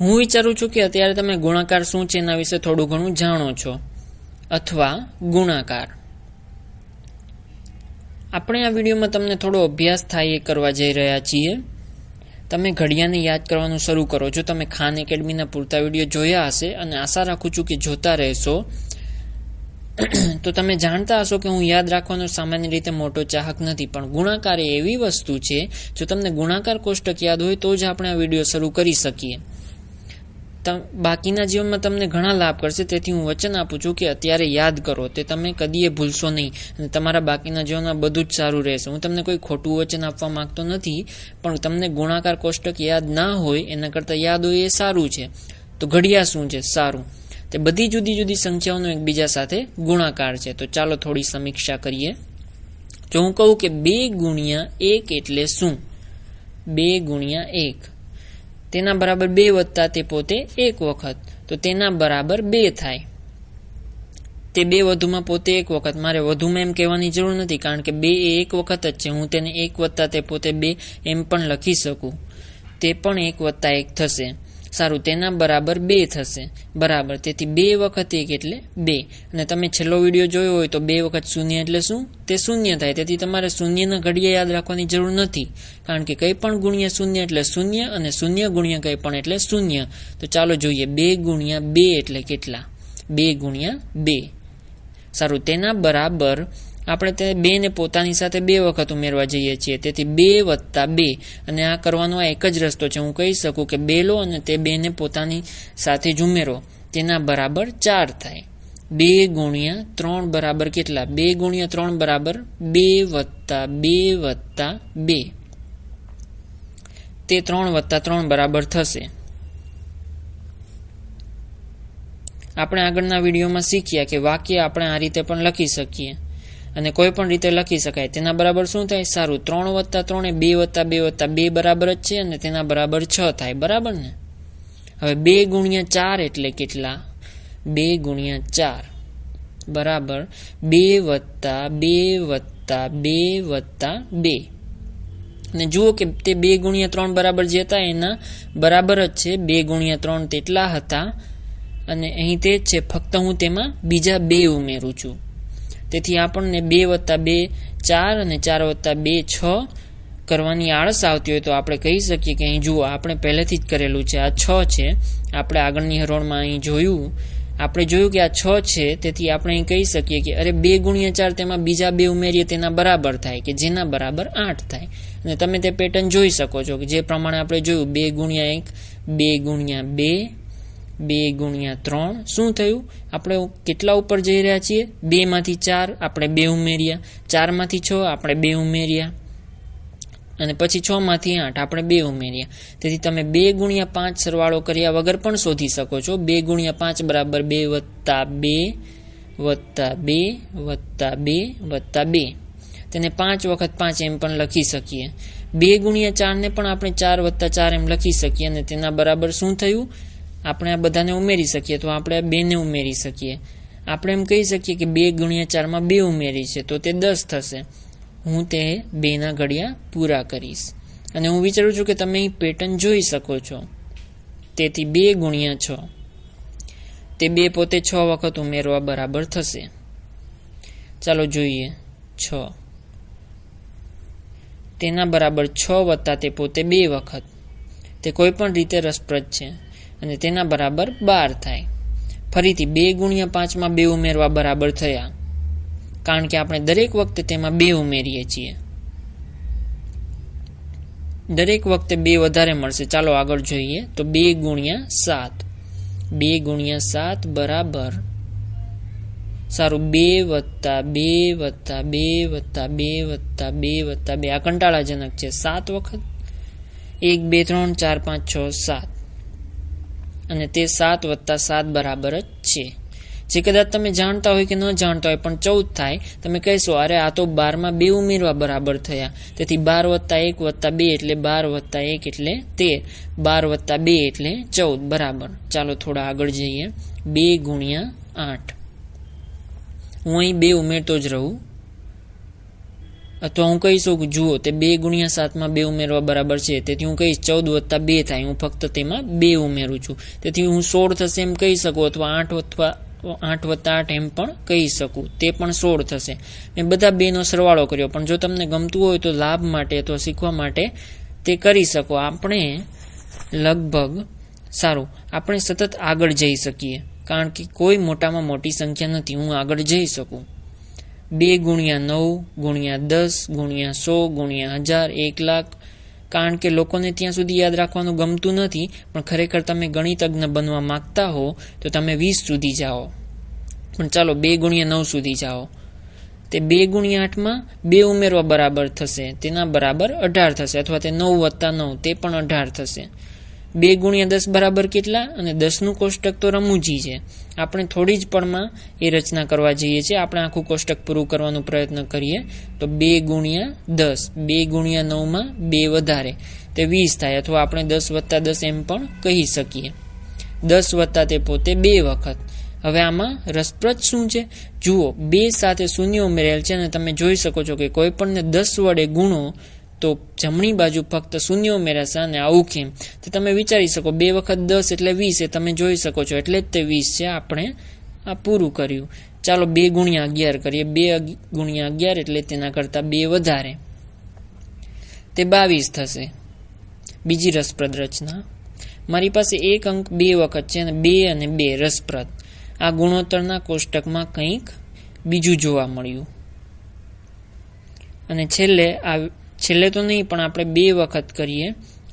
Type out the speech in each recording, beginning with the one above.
હું વિચારું છું કે અત્યારે તમે ગુણાકાર શું છે એના વિશે થોડું ઘણું જાણો છો, અથવા ગુણાકાર. આપણે આ વિડીયોમાં તમને થોડો અભ્યાસ થાય એ કરવા જઈ રહ્યા છીએ. તમે ઘડિયાને યાદ કરવાનું શરૂ કરો છો. તમે ખાન એકેડમીના પૂરતા વિડીયો જોયા હશે અને આશા રાખું છું કે જોતા રહેશો. તો તમે જાણતા હશો કે હું યાદ રાખવાનો સામાન્ય રીતે મોટો ચાહક નથી, પણ ગુણાકાર એ એવી વસ્તુ છે, જો તમને ગુણાકાર કોષ્ટક યાદ હોય તો જ આપણે આ વિડીયો શરૂ કરી શકીએ. બાકીના જીવનમાં તમને ઘણા લાભ કરશે, તેથી હું વચન આપું છું કે અત્યારે યાદ કરો. તે તમે કદીએ ભૂલશો નહીં અને તમારા બાકીના જીવનમાં બધું જ સારું રહેશે. હું તમને કોઈ ખોટું વચન આપવા માંગતો નથી, પણ તમને ગુણાકાર કોષ્ટક યાદ ના હોય એના કરતાં યાદ હોય એ સારું છે. તો ઘડિયા શું છે? સારું, તે બધી જુદી જુદી સંખ્યાઓનો એકબીજા સાથે ગુણાકાર છે. તો ચાલો થોડી સમીક્ષા કરીએ. જો હું કહું કે 2 ગુણ્યા 1 એટલે શું? 2 ગુણ્યા 1 તેના બરાબર 2 વત્તા તે પોતે 1 વખત, તો તેના બરાબર 2 થાય. તે 2 વધુમાં પોતે 1 વખત, મારે વધુમાં એમ કહેવાની જરૂર નથી, કારણ કે 2 એ 1 વખત જ છે. હું તેને 1 વત્તા તે પોતે 2 એમ પણ લખી શકું. તે પણ 1 વત્તા 1 થશે. સારું, તેના બરાબર 2 થશે. બરાબર, તેથી 2 વખત 1 એટલે 2. અને તમે છેલ્લો વિડીયો જોયો હોય તો 2 વખત 0 એટલે શું? તે 0 થાય. તેથી તમારે શૂન્યના ઘડિયા યાદ રાખવાની જરૂર નથી, કારણ કે કંઈ પણ ગુણ્યા 0 એટલે 0 અને 0 ગુણ્યા કંઈ પણ એટલે 0. તો ચાલો જોઈએ, 2 ગુણ્યા 2 એટલે કેટલા? 2 ગુણ્યા 2. સારું, તેના બરાબર આપણે તે 2 ને પોતાની સાથે 2 વખત ઉમેરવા જઈએ છીએ, તેથી 2 વત્તા 2. અને આ કરવાનો આ એક જ રસ્તો છે. હું કહી શકું કે 2 લો અને તે 2 ને પોતાની સાથે જ ઉમેરો, તેના બરાબર 4 થાય. 2 ગુણ્યા 3 બરાબર કેટલા? 2 ગુણ્યા 3 બરાબર 2 વત્તા 2 વત્તા 2. તે 3 વત્તા 3 બરાબર થશે. આપણે આગળના વિડીયોમાં શીખ્યા કે વાક્ય આપણે આ રીતે પણ લખી શકીએ અને કોઈ પણ રીતે લખી શકાય. તેના બરાબર શું થાય? સારું, 3 વત્તા 3 એ 2 વત્તા 2 વત્તા 2 બરાબર જ છે અને તેના બરાબર 6 થાય. બરાબર ને? હવે 2 ગુણ્યા 4 એટલે કેટલા? 2 ગુણ્યા 4 બરાબર 2 વત્તા 2 વત્તા 2 વત્તા 2. અને જુઓ કે તે 2 ગુણ્યા 3 બરાબર જે હતા એના બરાબર જ છે. 2 ગુણ્યા 3 તેટલા હતા અને અહીં તે જ છે, ફક્ત હું તેમાં બીજા 2 ઉમેરું છું. તેથી આપણને 2 વત્તા 2 4 અને 4 વત્તા 2 6 કરવાની આળસ આવતી હોય તો આપણે કહી શકીએ કે અહીં જુઓ, આપણે પહેલેથી જ કરેલું છે. આ 6 છે. આપણે આગળની હરોળમાં અહીં જોયું કે આ 6 છે, તેથી આપણે અહીં કહી શકીએ કે અરે 2 ગુણ્યા 4 તેમાં બીજા 2 ઉમેરીએ તેના બરાબર થાય, કે જેના બરાબર 8 થાય. અને તમે તે પેટર્ન જોઈ શકો છો કે જે પ્રમાણે આપણે જોયું, 2 ગુણ્યા 1, 2 ગુણ્યા 2, 2 ગુણ્યા 3. શું થયું? આપણે કેટલા ઉપર જઈ રહ્યા છીએ? 2 માંથી 4 આપણે 2 ઉમેર્યા, 4 માંથી 6 આપણે 2 ઉમેર્યા અને પછી 6 માંથી 8 આપણે 2 ઉમેર્યા. તેથી તમે 2 ગુણ્યા 5 સરવાળો કર્યા વગર પણ શોધી શકો છો. 2 ગુણ્યા 5 બરાબર 2 વત્તા 2 વત્તા 2 વત્તા 2 વત્તા 2. તેને 5 વખત 5 એમ પણ લખી શકીએ. 2 ગુણ્યા 4 ને પણ આપણે 4 વત્તા 4 એમ લખી શકીએ અને તેના બરાબર શું થયું? આપણે આ બધાને ઉમેરી શકીએ તો આપણે 2 ને ઉમેરી શકીએ. આપણે એમ કહી શકીએ કે 2 ગુણ્યા 4 માં 2 ઉમેરી છે તો તે 10 થશે. હું તે 2 ના ઘડિયા પૂરા કરીશ અને હું વિચારું છું કે તમે અહીં પેટર્ન જોઈ શકો છો. તેથી 2 ગુણ્યા 6 તે 2 પોતે 6 વખત ઉમેરવા બરાબર થશે. ચાલો જોઈએ, 6 તેના બરાબર 6 વત્તા તે પોતે 2 વખત. તે કોઈ પણ રીતે રસપ્રદ છે અને તેના બરાબર 12 થાય. ફરીથી 2 ગુણ્યા 5 માં 2 ઉમેરવા બરાબર થયા, કારણ કે આપણે દરેક વખતે તેમાં 2 ઉમેરીએ છીએ. દરેક વખતે 2 વધારે મળશે. ચાલો આગળ જોઈએ તો 2 ગુણ્યા 7. 2 ગુણ્યા 7 બરાબર સારું 2 વત્તા 2 વત્તા 2 વત્તા 2 વત્તા 2 વત્તા 2. આ કંટાળાજનક છે. 7 વખત 1 2 3 4 5 6 7 અને તે 7 વત્તા 7 બરાબર જ છે. જે કદાચ તમે જાણતા હોય કે ન જાણતા હોય પણ 14 થાય. તમે કહેશો અરે આ તો 12 માં 2 ઉમેરવા બરાબર થયા, તેથી 12 વત્તા 1 વત્તા 2 એટલે 12 વત્તા 1 એટલે 13, 12 વત્તા 2 એટલે 14 બરાબર. ચાલો થોડા આગળ જઈએ. 2 ગુણ્યા 8. હું અહીં 2 ઉમેરતો જ રહું. અથવા હું કહીશ કે જુઓ તે 2 ગુણ્યા 7 માં 2 ઉમેરવા બરાબર છે, તેથી હું કહીશ 14 વત્તા 2 થાય, હું ફક્ત તેમાં 2 ઉમેરું છું, તેથી હું 16 થશે એમ કહી શકું, અથવા 8 વત્તા 8 એમ પણ કહી શકું, તે પણ 16 થશે. મેં બધા 2 નો સરવાળો કર્યો, પણ જો તમને ગમતું હોય તો લાભ માટે અથવા શીખવા માટે તે કરી શકો. આપણે લગભગ સારું આપણે સતત આગળ જઈ શકીએ, કારણ કે કોઈ મોટામાં મોટી સંખ્યા નથી, હું આગળ જઈ શકું. 2 ગુણ્યા 9 ગુણ્યા 10 ગુણ્યા 100 ગુણ્યા 1000 1 લાખ. કારણ કે લોકોને ત્યાં સુધી યાદ રાખવાનું ગમતું નથી, પણ ખરેખર તમે ગણિતજ્ઞ બનવા માંગતા હો તો તમે 20 સુધી જાઓ. પણ ચાલો 2 ગુણ્યા 9 સુધી જાઓ. તે 2 ગુણ્યા 8 માં 2 ઉમેરવા બરાબર થશે, તેના બરાબર 18 થશે, અથવા તે 9 વત્તા 9 તે પણ 18 થશે. 2 ગુણ્યા 10 બરાબર કેટલા? અને 10 નું કોષ્ટક તો રમૂજી છે, આપણે થોડી જ પળમાં એ રચના કરવા જઈએ છીએ. આપણે આખું કોષ્ટક પૂરું કરવાનો પ્રયત્ન કરીએ તો 2 ગુણ્યા 10, 2 ગુણ્યા 9 માં 2 વધારે તે 20 થાય, અથવા આપણે 10 વત્તા 10 એમ પણ કહી શકીએ. 10 વત્તા તે પોતે 2 વખત. હવે આમાં રસપ્રદ શું છે? જુઓ, 2 સાથે શૂન્ય ઉમેરેલ છે, અને તમે જોઈ શકો છો કે કોઈ પણને 10 વડે ગુણો તો જમણી બાજુ ફક્ત શૂન્ય ઉમેરાશે, અને આવું કેમ? તો તમે વિચારી શકો 2 વખત 10 એટલે 20, એ તમે જોઈ શકો છો, એટલે જ તે 20 છે. આપણે આ પૂરું કર્યું. ચાલો 2 ગુણ્યા 11 કરીએ. 2 ગુણ્યા 11 એટલે તેના કરતા 2 વધારે, તે 22 થશે. બીજી રસપ્રદ રચના, મારી પાસે એક અંક 2 વખત છે, અને 2 અને 2 રસપ્રદ. આ ગુણોત્તરના કોષ્ટકમાં કંઈક બીજું જોવા મળ્યું. અને છેલ્લે તો નહીં, પણ આપણે 2 વખત કરીએ.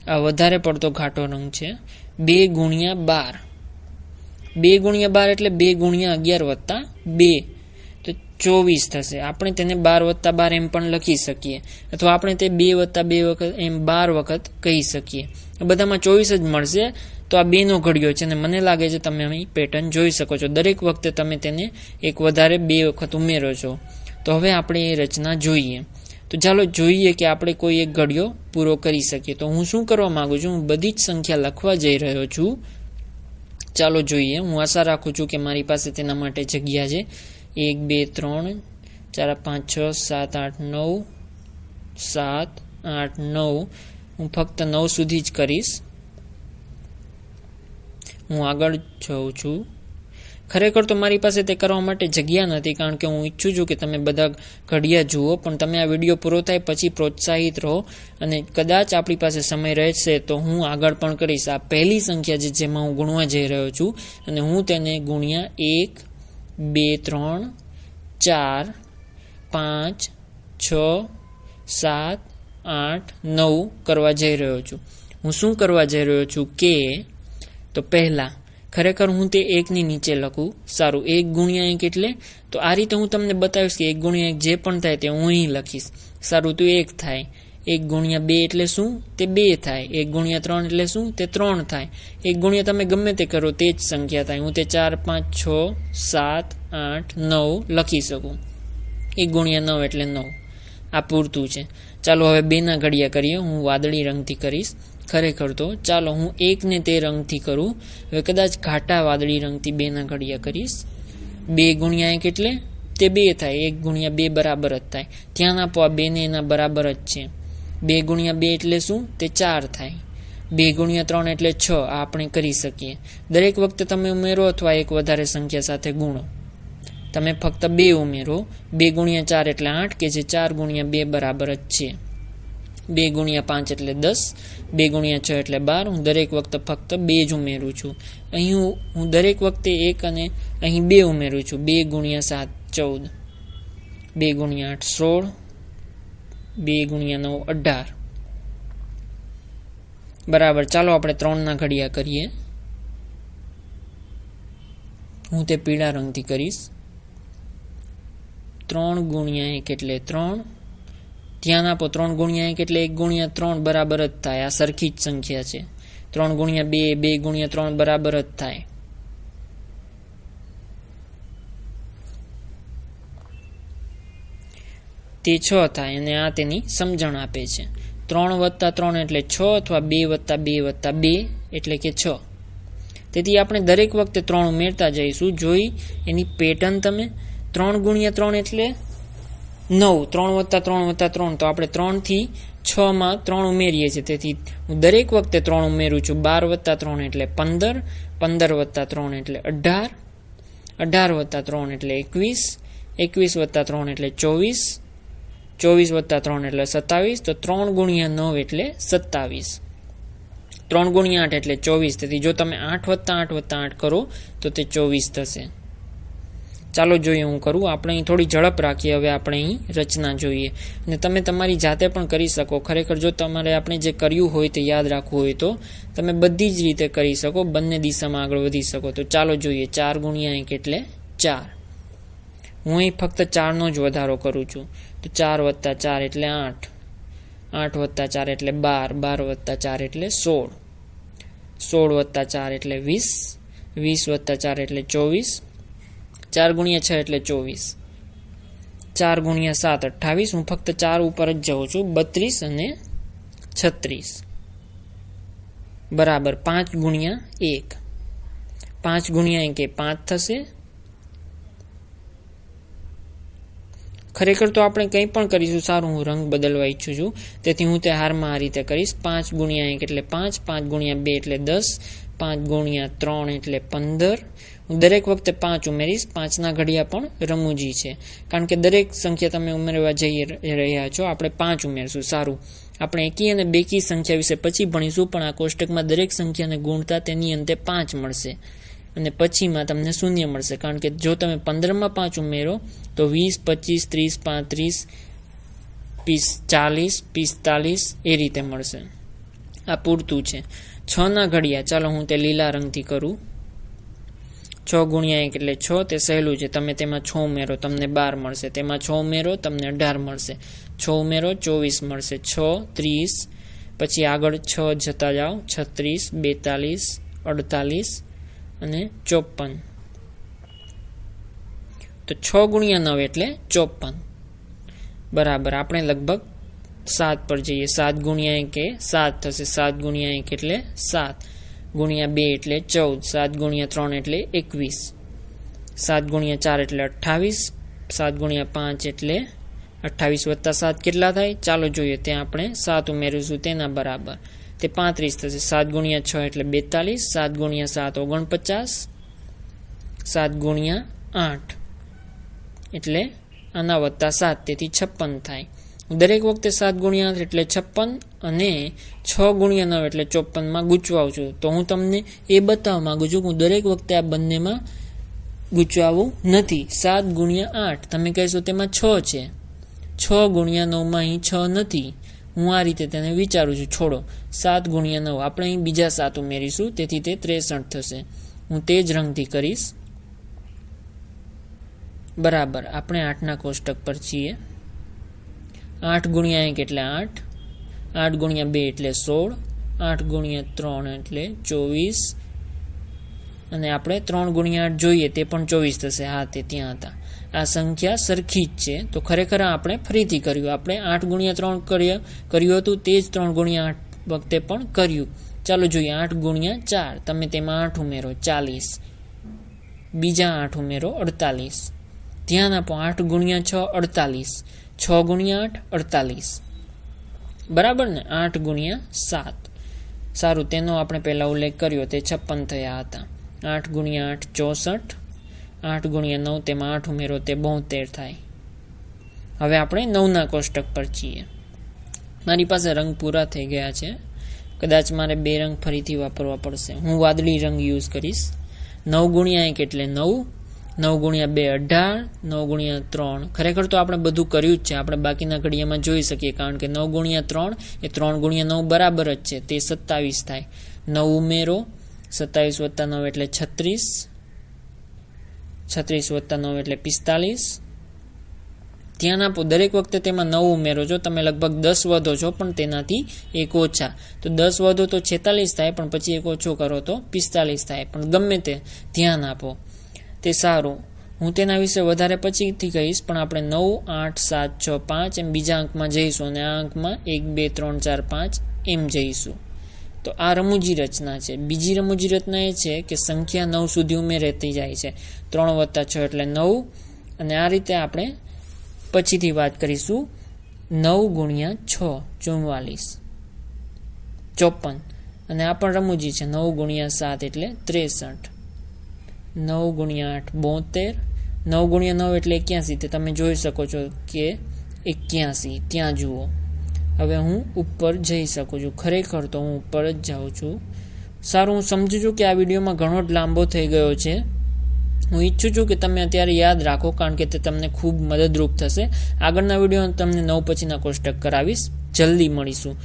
આ વધારે પડતો ઘાટો રંગ છે. 2 ગુણ્યા 12. 2 ગુણ્યા 12 એટલે 2 ગુણ્યા 11 વત્તા 2, તો 24 થશે. આપણે તેને 12 વત્તા 12 એમ પણ લખી શકીએ, અથવા આપણે તે 2 વત્તા 2 વખત એમ 12 વખત કહી શકીએ. બધામાં 24 જ મળશે. તો આ 2 નો ઘડિયો છે, અને મને લાગે છે તમે અહીં પેટર્ન જોઈ શકો છો. દરેક વખતે તમે તેને એક વધારે 2 વખત ઉમેરો છો. તો હવે આપણે એ રચના જોઈએ. તો ચાલો જોઈએ કે આપણે કોઈ એક ઘડિયો પૂરો કરી શકીએ. તો હું શું કરવા માંગુ છું? હું બધી જ સંખ્યા લખવા જઈ રહ્યો છું. ચાલો જોઈએ. હું આશા રાખું છું કે મારી પાસે તેના માટે જગ્યા છે. 1 2 3 4 5 6 7 8 9 7 8 9. હું ફક્ત 9 સુધી જ કરીશ. હું આગળ જઉં છું. ખરેખર તો મારી પાસે તે કરવા માટે જગ્યા નથી, કારણ કે હું ઈચ્છું છું કે તમે બધા ઘડિયા જુઓ, પણ તમે આ વિડીયો પૂરો થાય પછી પ્રોત્સાહિત રહો, અને કદાચ આપણી પાસે સમય રહેશે તો હું આગળ પણ કરીશ. આ પહેલી સંખ્યા છે જેમાં હું ગુણવા જઈ રહ્યો છું, અને હું તેને ગુણ્યા 1 2 3 4 5 6 7 8 9 કરવા જઈ રહ્યો છું. હું શું કરવા જઈ રહ્યો છું કે, તો પહેલા ખરેખર હું તે 1 ની નીચે લખું. સારું, 1 ગુણ્યા 1 એટલે, તો આ રીતે હું તમને બતાવીશ કે 1 ગુણ્યા 1 જે પણ થાય તે હું અહીં લખીશ. સારું, તો 1 થાય. 1 ગુણ્યા 2 એટલે શું? તે 2 થાય. 1 ગુણ્યા 3 એટલે શું? તે 3 થાય. 1 ગુણ્યા તમે ગમે તે કરો તે જ સંખ્યા થાય. હું તે 4 5 6 7 8 9 લખી શકું. 1 ગુણ્યા 9 એટલે 9. આ પૂરતું છે. ચાલો હવે 2 ના ઘડિયા કરીએ. હું વાદળી રંગથી કરીશ. ખરેખર તો ચાલો હું 1 ને તે રંગથી કરું. હવે કદાચ ઘાટા વાદળી રંગથી 2 ના ઘડિયા કરીશ. 2 ગુણ્યા 1 એટલે તે 2 થાય. 1 ગુણ્યા 2 બરાબર જ થાય. ધ્યાન આપો, આ 2 ને એના બરાબર જ છે. 2 ગુણ્યા 2 એટલે શું? તે 4 થાય. 2 ગુણ્યા 3 એટલે 6. આ આપણે કરી શકીએ. દરેક વખતે તમે ઉમેરો અથવા એક વધારે સંખ્યા સાથે ગુણો. તમે ફક્ત 2 ઉમેરો. 2 ગુણ્યા 4 એટલે 8, કે જે 4 ગુણ્યા 2 બરાબર જ છે. 2 ગુણ્યા 5 એટલે 10, 2 ગુણ્યા 6 એટલે 12. હું દરેક વખતે ફક્ત 2 જ ઉમેરું છું. અહીં હું દરેક વખતે 1 અને અહીં 2 ઉમેરું છું. 2 ગુણ્યા 7 14, 2 ગુણ્યા 8 16, 2 ગુણ્યા 9 18. બરાબર. ચાલો આપણે 3 ના ઘડિયા કરીએ. હું તે પીળા રંગથી કરીશ. 3 ગુણ્યા 1 એટલે 3. ધ્યાન આપો, 3 ગુણ્યા 1 એટલે 1 ગુણ્યા 3 બરાબર જ થાય. આ સરખી જ સંખ્યા છે. 3 ગુણ્યા 2 2 ગુણ્યા 3 બરાબર જ થાય. તે 6 થાય, અને આ તેની સમજણ આપે છે. 3 વત્તા 3 એટલે 6, અથવા 2 વત્તા 2 વત્તા 2 એટલે કે 6. તેથી આપણે દરેક વખતે 3 ઉમેરતા જઈશું. જોઈ એની પેટર્ન તમે? 3 ગુણ્યા 3 એટલે 9 3 વત્તા 3 વત્તા 3 તો આપણે 3 થી 6 માં 3 ઉમેરીએ છીએ, તેથી હું દરેક વખતે 3 ઉમેરું છું. 12 વત્તા 3 એટલે 15, 15 વત્તા 3 એટલે 18, 18 વત્તા 3 એટલે 21, 21 વત્તા 3 એટલે 24, 24 વત્તા 3 એટલે 27, તો 3 ગુણ્યા 9 એટલે 27, 3 ગુણ્યા 8 એટલે 24, તેથી જો તમે 8 વત્તા 8 વત્તા 8 કરો તો તે 24 થશે. ચાલો જોઈએ હું કરું. આપણે અહીં થોડી ઝડપ રાખીએ. હવે આપણે અહીં રચના જોઈએ અને તમે તમારી જાતે પણ કરી શકો. ખરેખર જો તમારે આપણે જે કર્યું હોય તે યાદ રાખવું હોય તો તમે બધી જ રીતે કરી શકો, બંને દિશામાં આગળ વધી શકો. તો ચાલો જોઈએ. 4 ગુણ્યા 1 એટલે 4. હું અહીં ફક્ત 4નો જ વધારો કરું છું. તો 4 વત્તા 4 એટલે 8, 8 વત્તા 4 એટલે 12, 12 વત્તા 4 એટલે 16, 16 વત્તા 4 એટલે 20, 20 વત્તા 4 એટલે 24, 4 ગુણ્યા 6 એટલે 24, 4 ગુણ્યા 7 28. હું ફક્ત 4 ઉપર જ જાઉં છું. 32 અને 36 બરાબર 5 ગુણ્યા 1. 5 ગુણ્યા 1 એ 5 થશે. ખરેખર તો આપણે કંઈ પણ કરીશું. સારું, હું રંગ બદલવા ઈચ્છું છું, તેથી હું તે હારમાં આ રીતે કરીશ. 5 ગુણ્યા 1 એટલે 5, 5 ગુણ્યા 2 એટલે 10, 5 ગુણ્યા 3 એટલે 15. હું દરેક વખતે 5 ઉમેરીશ. 5ના ઘડિયા પણ રમૂજી છે, કારણ કે દરેક સંખ્યા તમે ઉમેરવા જઈ રહ્યા છો. આપણે 5 ઉમેરશું. સારું, આપણે એકી અને બેકી સંખ્યા વિશે પછી ભણીશું, પણ આ કોષ્ટકમાં દરેક સંખ્યાને ગુણતા તેની અંતે 5 મળશે અને પછીમાં તમને શૂન્ય મળશે, કારણ કે જો તમે 15માં 5 ઉમેરો તો 20, 25, 30, 35, 40, 45 એ રીતે મળશે. આ પૂરતું છે. 6ના ઘડિયા, ચાલો હું તે લીલા રંગથી કરું. 6 ગુણ્યા 1 એટલે 6, તે સહેલું છે. તમે તેમાં 6 ઉમેરો તમને 12 મળશે, તેમાં 6 ઉમેરો તમને 18 મળશે, 6 ઉમેરો 24 મળશે, 6 30, પછી આગળ 6 જતા જાઓ, 36, 42, 48 અને 54. તો 6 ગુણ્યા 9 એટલે 54 બરાબર. આપણે લગભગ 7 પર જઈએ. 7 ગુણ્યા 1 એ 7 થશે. 7 ગુણ્યા 1 એટલે 7, ગુણ્યા 2 એટલે 14, 7 ગુણ્યા 3 એટલે 21, 7 ગુણ્યા 4 એટલે 28, 7 ગુણ્યા 5 એટલે 28 વત્તા 7 કેટલા થાય? ચાલો જોઈએ. ત્યાં આપણે 7 ઉમેરીશું, તેના બરાબર તે 35 થશે. 7 ગુણ્યા 6 એટલે 42, 7 ગુણ્યા 7 49, 7 ગુણ્યા 8 એટલે આના વત્તા 7, તેથી 56 થાય. દરેક વખતે 7 ગુણ્યા 8 એટલે 56 અને 6 ગુણ્યા 9 એટલે 54માં ગૂંચવાઉં છું. તો હું તમને એ બતાવવા માંગુ છું કે હું દરેક વખતે આ બંનેમાં ગૂંચવાવું નથી. 7 ગુણ્યા 8 તમે કહેશો તેમાં 6 છે, 6 ગુણ્યા 9માં અહીં 6 નથી. હું આ રીતે તેને વિચારું છું. છોડો, 7 ગુણ્યા 9 આપણે અહીં બીજા 7 ઉમેરીશું, તેથી તે 63 થશે. હું તે જ રંગથી કરીશ. બરાબર, આપણે 8ના કોષ્ટક પર છીએ. 8 ગુણ્યા 1 એટલે 8, 8 ગુણ્યા 2 એટલે 16, 8 ગુણ્યા 3 એટલે 24 અને આપણે 3 ગુણ્યા 8 જોઈએ તે પણ 24 થશે. હા, તે ત્યાં હતા. આ સંખ્યા સરખી જ છે. તો ખરેખર આપણે ફરીથી કર્યું. આપણે 8 ગુણ્યા 3 કર્યું હતું, તે જ 3 ગુણ્યા 8 વખતે પણ કર્યું. ચાલો જોઈએ. 8 ગુણ્યા 4, તમે તેમાં 8 ઉમેરો 40, બીજા 8 ઉમેરો 48. ધ્યાન આપો. 8 ગુણ્યા 6 48, 6 ગુણ્યા 8 48 બરાબર ને. 8 ગુણ્યા 7, સારું, તેનો આપણે પહેલા ઉલ્લેખ કર્યો, તે 56 થયા હતા. 8 ગુણ્યા 8 64, 8 ગુણ્યા 9 તેમાં 8 ઉમેરો તે 72 થાય. હવે આપણે 9ના કોષ્ટક પર છીએ. મારી પાસે રંગ પૂરા થઈ ગયા છે. કદાચ મારે 2 રંગ ફરીથી વાપરવા પડશે. હું વાદળી રંગ યુઝ કરીશ. 9 ગુણ્યા 1 એટલે 9, 9 ગુણ્યા 2 18, 9 ગુણ્યા 3. ખરેખર તો આપણે બધું કર્યું જ છે. આપણે બાકીના ઘડિયામાં જોઈ શકીએ, કારણ કે 9 ગુણ્યા 3 એ 3 ગુણ્યા 9 બરાબર જ છે, તે 27 થાય. 9 ઉમેરો, 27 વત્તા 9 એટલે 36, 36 વત્તા 9 એટલે 45. ધ્યાન આપો, દરેક વખતે તેમાં 9 ઉમેરો છો. તમે લગભગ 10 વધો છો, પણ તેનાથી 1 ઓછા. તો 10 વધો તો 46 થાય, પણ પછી 1 ઓછો કરો તો 45 થાય. પણ ગમે તે ધ્યાન આપો, તે સારું. હું તેના વિશે વધારે પછીથી કહીશ, પણ આપણે 9, 8, 7, 6, 5 એમ બીજા અંકમાં જઈશું અને આ અંકમાં 1, 2, 3, 4, 5 એમ જઈશું. તો આ રમૂજી રચના છે. બીજી રમૂજી રચના એ છે કે સંખ્યા 9 સુધી ઉમેરતી જાય છે. 3 વત્તા 6 એટલે 9 અને આ રીતે આપણે પછીથી વાત કરીશું 9 ગુણ્યા 6 44 54 અને આ પણ રમૂજી છે 9 ગુણ્યા 7 એટલે 63 9 ગુણ્યા 8 72 9 ગુણ્યા 9 એટલે 81 તે તમે જોઈ શકો છો કે 81 ત્યાં જુઓ હવે હું ઉપર જઈ શકું છું ખરેખર તો હું ઉપર જ જાઉં છું સારું હું સમજુ છું કે આ વિડીયોમાં ઘણો જ લાંબો થઈ ગયો છે હું ઈચ્છું છું કે તમે અત્યારે યાદ રાખો કારણ કે તે તમને ખૂબ મદદરૂપ થશે આગળના વિડીયો તમને 9 પછીના કોષ્ટક કરાવીશ જલ્દી મળીશું